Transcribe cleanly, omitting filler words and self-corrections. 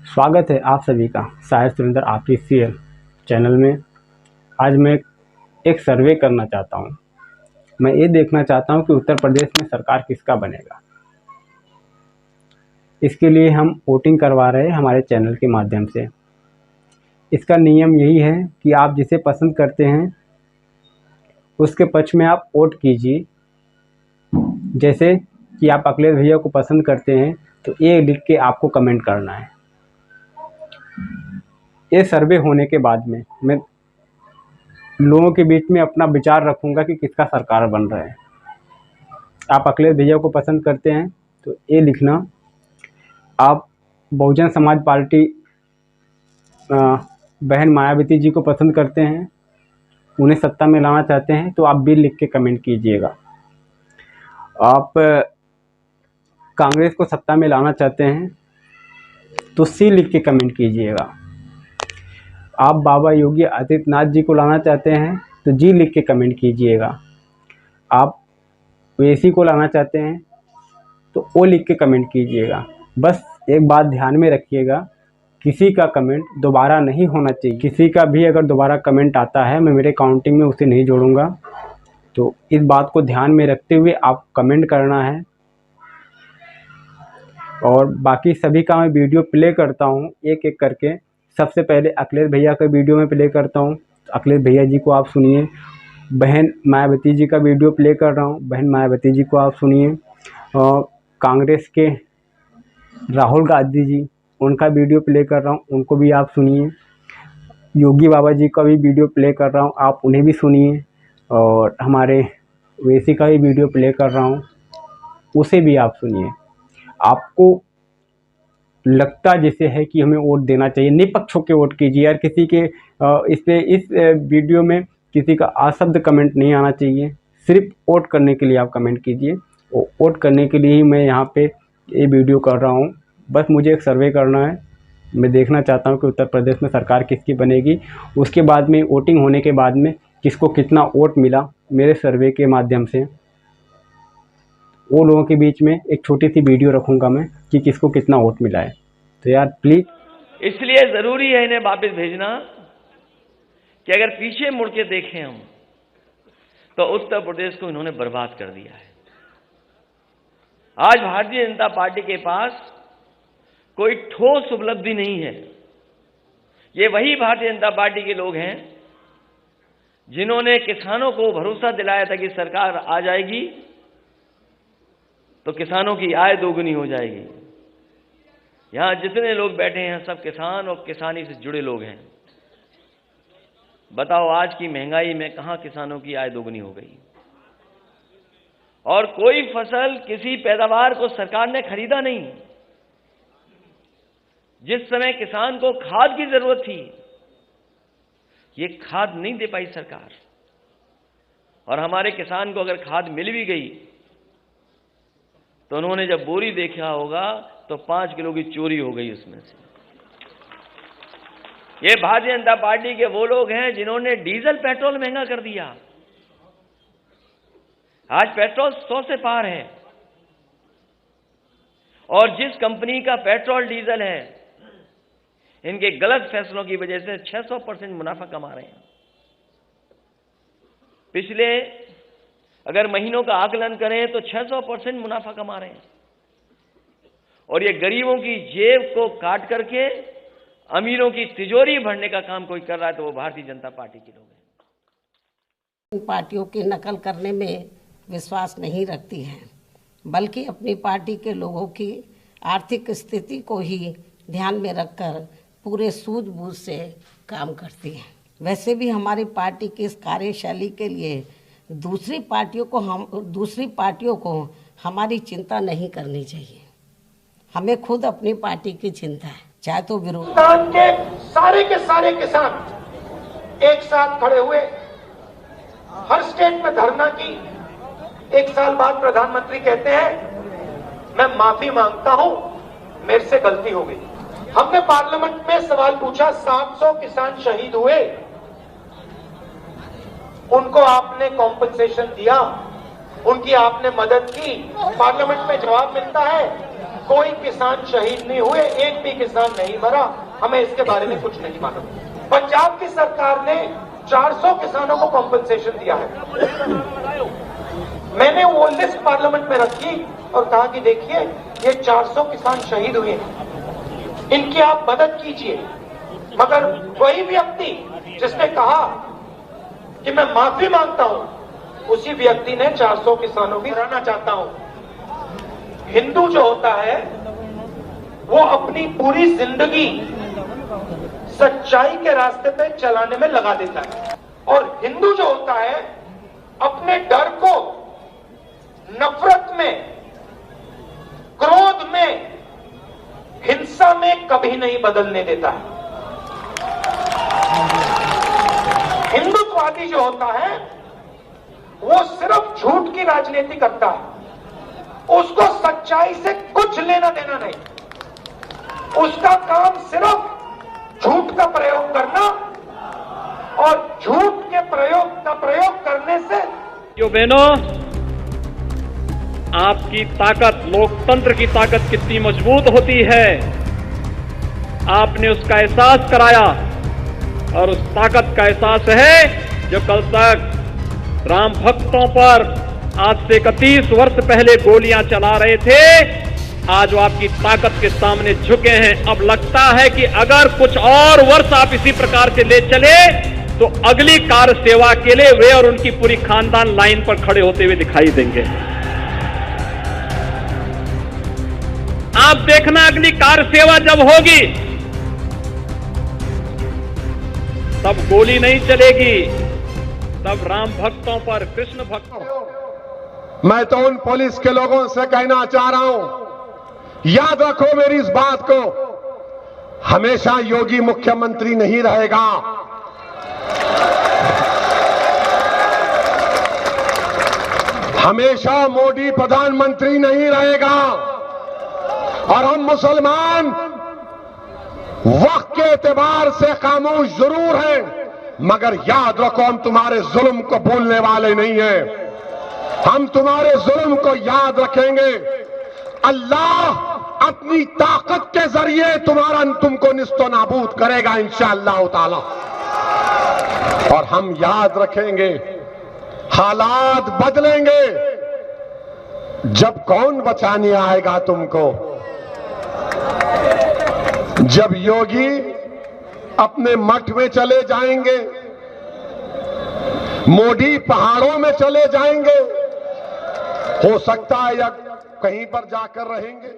स्वागत है आप सभी का शायर सुरेंद्र ऑफिशियल चैनल में। आज मैं एक सर्वे करना चाहता हूँ। मैं ये देखना चाहता हूँ कि उत्तर प्रदेश में सरकार किसका बनेगा। इसके लिए हम वोटिंग करवा रहे हैं हमारे चैनल के माध्यम से। इसका नियम यही है कि आप जिसे पसंद करते हैं उसके पक्ष में आप वोट कीजिए। जैसे कि आप अखिलेश भैया को पसंद करते हैं तो ये लिख के आपको कमेंट करना है। ये सर्वे होने के बाद में मैं लोगों के बीच में अपना विचार रखूंगा कि किसका सरकार बन रहा है। आप अखिलेश भैया को पसंद करते हैं तो ये लिखना। आप बहुजन समाज पार्टी बहन मायावती जी को पसंद करते हैं, उन्हें सत्ता में लाना चाहते हैं तो आप बी लिख के कमेंट कीजिएगा। आप कांग्रेस को सत्ता में लाना चाहते हैं तो सी लिख के कमेंट कीजिएगा। आप बाबा योगी आदित्यनाथ जी को लाना चाहते हैं तो जी लिख के कमेंट कीजिएगा। आप ओवैसी को लाना चाहते हैं तो ओ लिख के कमेंट कीजिएगा। बस एक बात ध्यान में रखिएगा, किसी का कमेंट दोबारा नहीं होना चाहिए। किसी का भी अगर दोबारा कमेंट आता है मैं मेरे काउंटिंग में उसे नहीं जोड़ूंगा। तो इस बात को ध्यान में रखते हुए आप कमेंट करना है। और बाकी सभी का मैं वीडियो प्ले करता हूँ एक एक करके। सबसे पहले अखिलेश भैया का वीडियो में प्ले करता हूँ। अखिलेश भैया जी को आप सुनिए। बहन मायावती जी का वीडियो प्ले कर रहा हूँ, बहन मायावती जी को आप सुनिए। और कांग्रेस के राहुल गांधी जी, उनका वीडियो प्ले कर रहा हूँ, उनको भी आप सुनिए। योगी बाबा जी का भी वीडियो प्ले कर रहा हूँ, आप उन्हें भी सुनिए। और हमारे ओवैसी का भी वीडियो प्ले कर रहा हूँ, उसे भी आप सुनिए। आपको लगता जैसे है कि हमें वोट देना चाहिए, निष्पक्ष होकर वोट कीजिए यार। किसी के इस वीडियो में किसी का अशब्द कमेंट नहीं आना चाहिए। सिर्फ वोट करने के लिए आप कमेंट कीजिए। वोट करने के लिए ही मैं यहाँ पे ये वीडियो कर रहा हूँ। बस मुझे एक सर्वे करना है। मैं देखना चाहता हूँ कि उत्तर प्रदेश में सरकार किसकी बनेगी। उसके बाद में वोटिंग होने के बाद में किसको कितना वोट मिला मेरे सर्वे के माध्यम से, वो लोगों के बीच में एक छोटी सी वीडियो रखूँगा मैं कि किसको कितना वोट मिला है। तो यार प्लीज़, इसलिए जरूरी है इन्हें वापस भेजना कि अगर पीछे मुड़ के देखें हम तो उत्तर प्रदेश को इन्होंने बर्बाद कर दिया है। आज भारतीय जनता पार्टी के पास कोई ठोस उपलब्धि नहीं है। ये वही भारतीय जनता पार्टी के लोग हैं जिन्होंने किसानों को भरोसा दिलाया था कि सरकार आ जाएगी तो किसानों की आय दोगुनी हो जाएगी। यहां जितने लोग बैठे हैं सब किसान और किसानी से जुड़े लोग हैं। बताओ आज की महंगाई में कहां किसानों की आय दोगुनी हो गई। और कोई फसल, किसी पैदावार को सरकार ने खरीदा नहीं। जिस समय किसान को खाद की जरूरत थी, ये खाद नहीं दे पाई सरकार। और हमारे किसान को अगर खाद मिल भी गई तो उन्होंने जब बोरी देखा होगा तो 5 किलो की चोरी हो गई उसमें से। ये भारतीय जनता पार्टी के वो लोग हैं जिन्होंने डीजल पेट्रोल महंगा कर दिया। आज पेट्रोल 100 से पार है। और जिस कंपनी का पेट्रोल डीजल है, इनके गलत फैसलों की वजह से 600% मुनाफा कमा रहे हैं। पिछले अगर महीनों का आकलन करें तो 600% मुनाफा कमा रहे हैं। और ये गरीबों की जेब को काट करके अमीरों की तिजोरी भरने का काम कोई कर रहा है तो वो भारतीय जनता पार्टी के लोग हैं। इन पार्टियों की नकल करने में विश्वास नहीं रखती हैं, बल्कि अपनी पार्टी के लोगों की आर्थिक स्थिति को ही ध्यान में रखकर पूरे सूझबूझ से काम करती हैं। वैसे भी हमारी पार्टी की इस कार्यशैली के लिए दूसरी पार्टियों को हमारी चिंता नहीं करनी चाहिए। हमें खुद अपनी पार्टी की चिंता है, चाहे तो विरोध के सारे किसान एक साथ खड़े हुए, हर स्टेट में धरना की। 1 साल बाद प्रधानमंत्री कहते हैं मैं माफी मांगता हूं, मेरे से गलती हो गई। हमने पार्लियामेंट में सवाल पूछा, 700 किसान शहीद हुए, उनको आपने कॉम्पनसेशन दिया, उनकी आपने मदद की। पार्लियामेंट में जवाब मिलता है कोई किसान शहीद नहीं हुए, एक भी किसान नहीं मरा, हमें इसके बारे में कुछ नहीं मालूम। पंजाब की सरकार ने 400 किसानों को कॉम्पेंसेशन दिया है। मैंने वो लिस्ट पार्लियामेंट में रखी और कहा कि देखिए ये 400 किसान शहीद हुए हैं, इनकी आप मदद कीजिए। मगर वही व्यक्ति जिसने कहा कि मैं माफी मांगता हूं, उसी व्यक्ति ने 400 किसानों की रहना चाहता हूं। हिंदू जो होता है वो अपनी पूरी जिंदगी सच्चाई के रास्ते पे चलाने में लगा देता है, और हिंदू जो होता है अपने डर को नफरत में, क्रोध में, हिंसा में कभी नहीं बदलने देता है। हिंदुत्ववादी जो होता है वो सिर्फ झूठ की राजनीति करता है, उसको सच्चाई से कुछ लेना देना नहीं। उसका काम सिर्फ झूठ का प्रयोग करना, और झूठ के प्रयोग करने से। यो बहनों, आपकी ताकत, लोकतंत्र की ताकत कितनी मजबूत होती है, आपने उसका एहसास कराया। और उस ताकत का एहसास है जो कल तक राम भक्तों पर आज से 31 वर्ष पहले गोलियां चला रहे थे, आज वो आपकी ताकत के सामने झुके हैं। अब लगता है कि अगर कुछ और वर्ष आप इसी प्रकार से ले चले तो अगली कार्य सेवा के लिए वे और उनकी पूरी खानदान लाइन पर खड़े होते हुए दिखाई देंगे। आप देखना, अगली कार्य सेवा जब होगी तब गोली नहीं चलेगी, तब राम भक्तों पर, कृष्ण भक्तों। मैं तो उन पुलिस के लोगों से कहना चाह रहा हूं, याद रखो मेरी इस बात को, हमेशा योगी मुख्यमंत्री नहीं रहेगा। हमेशा मोदी प्रधानमंत्री नहीं रहेगा। और हम मुसलमान वक्त के एतबार से खामोश जरूर हैं, मगर याद रखो हम तुम्हारे जुल्म को भूलने वाले नहीं हैं। हम तुम्हारे जुल्म को याद रखेंगे। अल्लाह अपनी ताकत के जरिए तुमको निस्तो नाबूद करेगा इंशाअल्लाह ताला। और हम याद रखेंगे, हालात बदलेंगे। जब कौन बचाने आएगा तुमको? जब योगी अपने मठ में चले जाएंगे, मोदी पहाड़ों में चले जाएंगे, हो सकता है या कहीं पर जाकर रहेंगे।